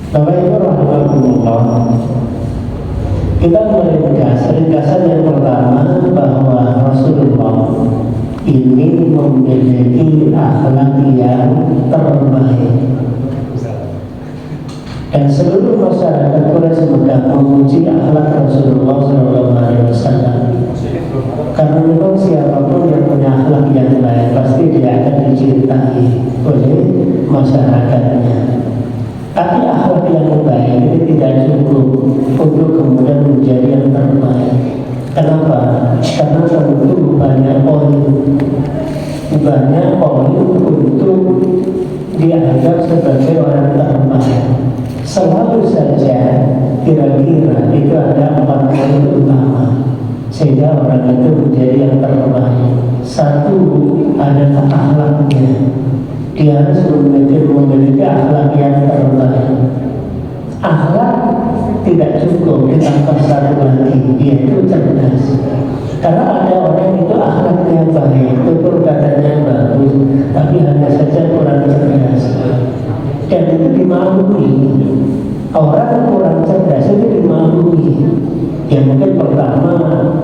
Bapak Ibu rahimahumullah, kita mulai ringkasan yang pertama bahwa Rasulullah ini memiliki akhlak yang terbaik, dan seluruh masyarakat Quraisy Mekah memuji akhlak Rasulullah SAW. Karena memang siapapun yang punya akhlak yang baik pasti dia akan dicintai oleh masyarakatnya. Tapi akhlak yang baik ini tidak cukup untuk kemudian menjadi yang terbaik. Kenapa? Karena tentu banyak poin untuk dianggap sebagai orang terbaik. Selalu saja kira-kira itu ada 4 poin utama sehingga orang itu menjadi yang terbaik. Satu adalah akhlaknya. Dia harus memiliki akhlak yang terbaik. Akhlak tidak cukup ditambah satu lagi, yaitu cerdas. Karena ada orang itu akhlaknya baik, tutur katanya bagus, tapi hanya saja kurang cerdas. Dan itu dimaklumi. Orang kurang cerdas itu dimaklumi. Ya mungkin pertama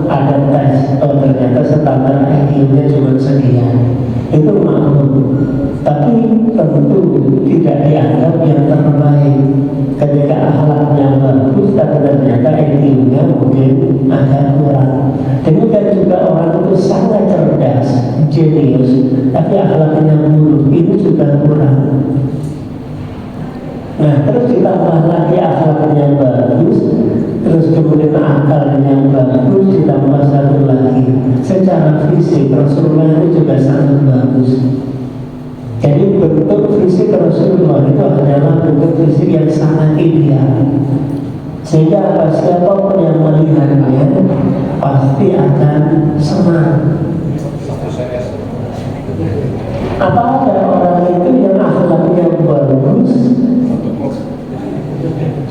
ada tes, ternyata standar IQ-nya cuma sekian, itu maklum. Tapi tentu tidak dianggap yang terbaik. Ketika akhlaknya bagus tapi ternyata IQ-nya mungkin agak kurang. Demikian juga orang itu sangat cerdas, jenius, tapi akhlaknya buruk, itu juga kurang. Nah, terus ditambah lagi akhlaknya bagus, terus kemudian akalnya bagus, ditambah satu lagi secara fisik Rasulullah itu juga sangat bagus. Jadi bentuk fisik Rasulullah itu adalah bentuk fisik yang sangat ideal, sehingga siapapun yang melihatnya pasti akan senang. Apa ada orang itu yang akhlaknya bagus,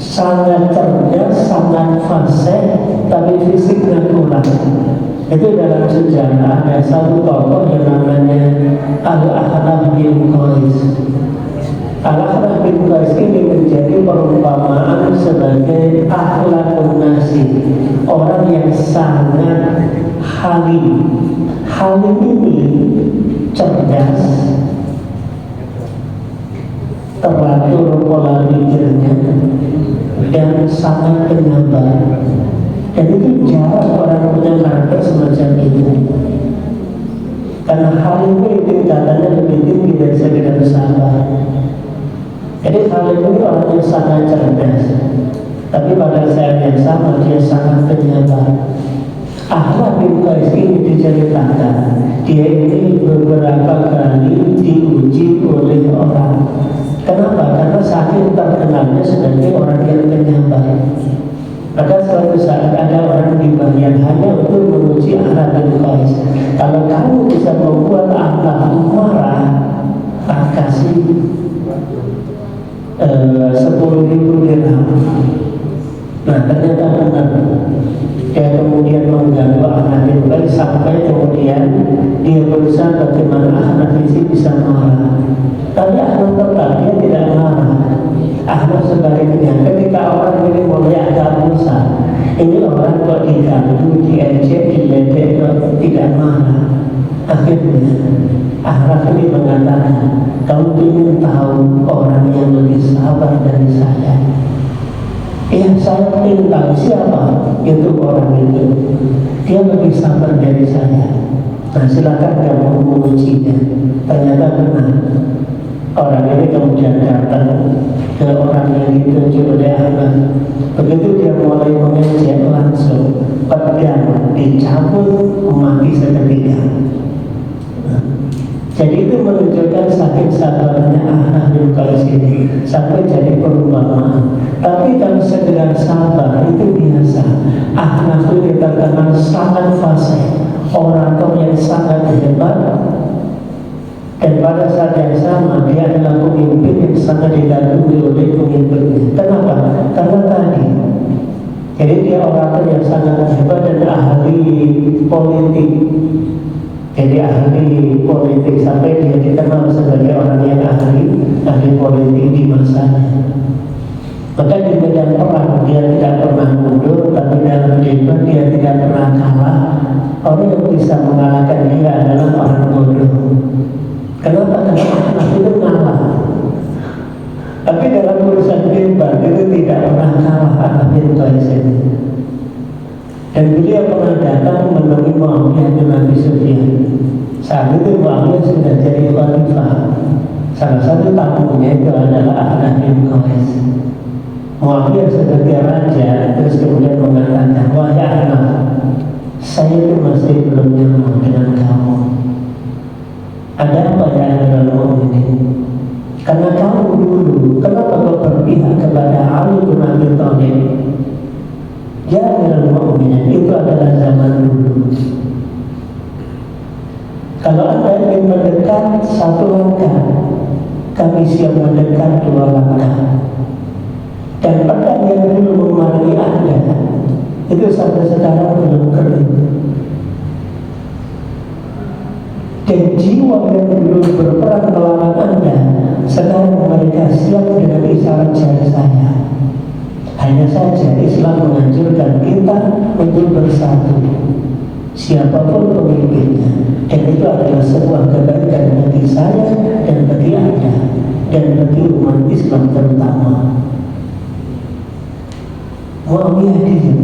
sangat cerdas, sangat fasih, tapi fisiknya kurang? Itu dalam sejarah ada satu tokoh yang namanya Al-Ahnaf bin Qais. Al-Ahnaf bin Qais ini menjadi perumpamaan sebagai akhlakun nasi, orang yang sangat halim. Halim ini cerdas, teratur pola pikirnya, dan sangat penyabar. Dan itu jarang orang punya karakter semacam itu. Karena hal ini tingkatannya lebih tinggi dari sekedar sabar. Jadi hal ini orang yang sangat cerdas, tapi pada saat yang sama dia sangat penyabar. Ahnaf bin Qais ini diceritakan, dia ini beberapa kali diuji oleh orang. Kenapa? Karena saking terkenalnya sebagai orang yang penyabar. Maka suatu saat ada orang dibayar hanya untuk menguji Ahnaf bin Qais. Kalau kamu bisa membuat Ahnaf marah, tak kasih 10.000 dirham. Nah ternyata benar. Dia kemudian mengganggu Ahnaf bin Qais sampai kemudian dia berusaha bagaimana Ahnaf bisa marah. Tapi Ahnaf tetap dia tidak marah. Ahnaf sebaliknya, ketika orang ini mulai agak bosan, ini orang kok diganggu, diejek, diledek, tidak marah. Akhirnya Ahnaf ini mengatakan, kamu ingin tahu orang yang lebih sabar dari saya? Ya, saya ingin tahu siapa itu orang itu. Dia lebih sabar dari saya. Nah, silakan kamu mengujinya. Ternyata benar. Orang ini kemudian datang ke orang yang ditunjuk oleh Ahnaf. Begitu dia mulai mengejek, langsung pedang dicabut, mati seketika. Jadi itu menunjukkan saking sabarnya Ahnaf bin Qais ini sampai jadi perumpamaan. Tapi kalau sekedar sabar itu biasa. Ahnaf itu terkenal sangat fasih, orator yang sangat hebat. Dan pada saat yang sama dia adalah pemimpin yang sangat dikagumi oleh pemimpinnya. Kenapa? Karena tadi, jadi dia orator yang sangat hebat dan ahli politik. Jadi ahli politik sampai dia dikenal sebagai orang yang ahli politik di masanya. Maka di medan perang dia tidak pernah mundur, tapi dalam debat dia tidak pernah kalah. Orang yang bisa mengalahkan dia adalah orang bodoh. Kenapa? Karena anak itu ngalah. Tapi dalam urusan debat itu tidak pernah kalah anak bin Qais ini. Dan beliau pernah datang menemui Muawiyah bin Abi Sufyan. Saat itu Muawiyah sudah jadi khalifah. Salah satu tamunya itu adalah Ahnaf bin Qais. Muawiyah sebagai raja terus kemudian mengatakan, wahai Ahnaf, saya itu masih belum nyaman dengan kamu. Ada apa ya Amirul Mukminin? Karena kamu dulu, kenapa kau berpihak kepada Ali bin Abi Thalib? Ya Amirul Mukminin, itu adalah zaman dulu. Kalau Anda ingin mendekat satu langkah, kami siap mendekat 2 langkah. Dan pedang yang dulu memerangi Anda itu sampai sekarang belum kering. Dan jiwa yang dulu berperang melawan Anda, sekarang mereka siap dengan isyarat jari saya. Hanya saja Islam menganjurkan kita untuk bersatu, siapapun pemimpinnya. Dan itu adalah sebuah kebaikan bagi saya dan bagi Anda dan bagi umat Islam terutama. Muawiyah diam.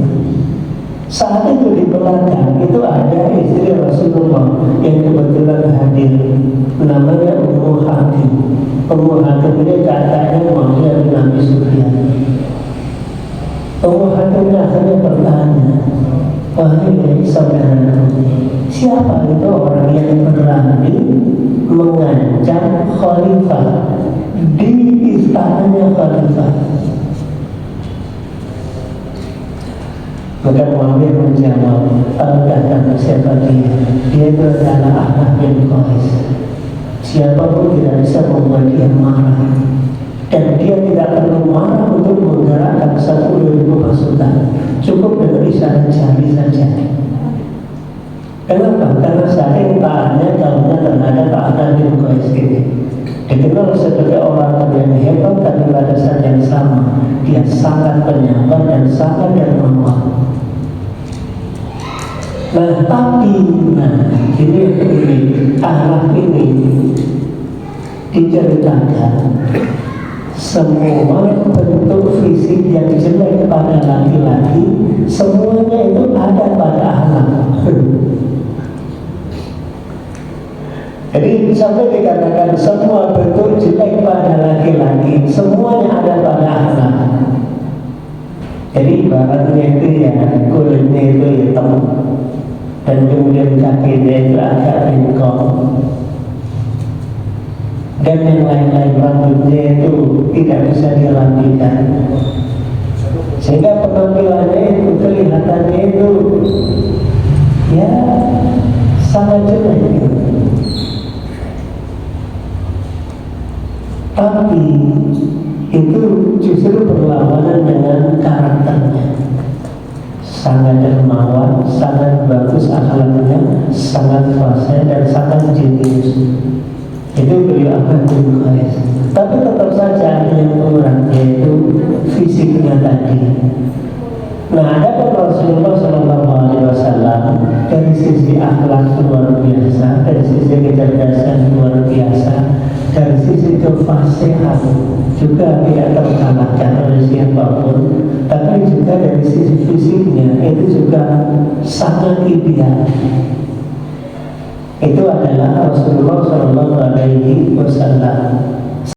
Saat itu di belakang itu ada istri Rasulullah yang kebetulan hadir, namanya Ummu Hakim. Ummu Hakim ini kakaknya Muawiyah bin Abi Sufyan. Ummu Hakim akhirnya bertanya, wahai saudaraku, siapa itu orang yang berani mengancam khalifah di istananya khalifah? Maka Muawiyah menjawab, kata siapa dia? Dia itu adalah Ahnaf bin Qais. Siapapun tidak bisa membuat dia marah. Dan dia tidak perlu marah untuk menggerakkan 10.000 pasukan. Cukup dengan isyarat jari saja. Kenapa? Karena saking taatnya kaumnya terhadap Ahnaf bin Qais ini. Dikenal sebagai orang yang hebat, tapi pada saat yang sama dia sangat penyabar dan sangat dermawan. Nah, tapi ini Ahnaf ini diceritakan semua bentuk fisik yang jelek pada laki-laki semuanya itu ada pada Ahnaf. Jadi sampai dikatakan semua bentuk jelek pada laki-laki semuanya ada pada Ahnaf. Jadi ibaratnya itu ya kulitnya itu hitam dan kemudian kakinya itu agak bengkok dan yang lain-lain rambutnya itu tidak bisa dirapikan sehingga penampilannya itu kelihatannya itu ya sangat jelek. Tapi itu justru berlawanan dengan karakternya. Sangat dermawan, sangat bagus akhlaknya, sangat fasih dan sangat jenius. Itu beliau Ahnaf bin Qais. Tapi tetap saja ada yang kurang, yaitu fisiknya tadi. Nah, ada pun Rasulullah SAW dari sisi akhlak luar biasa, dari sisi kecerdasan luar biasa, dari sisi kefasihan juga tidak terkalahkan oleh siapapun. Tapi juga dari sisi fisiknya itu juga sangat ideal. Itu adalah Rasulullah SAW.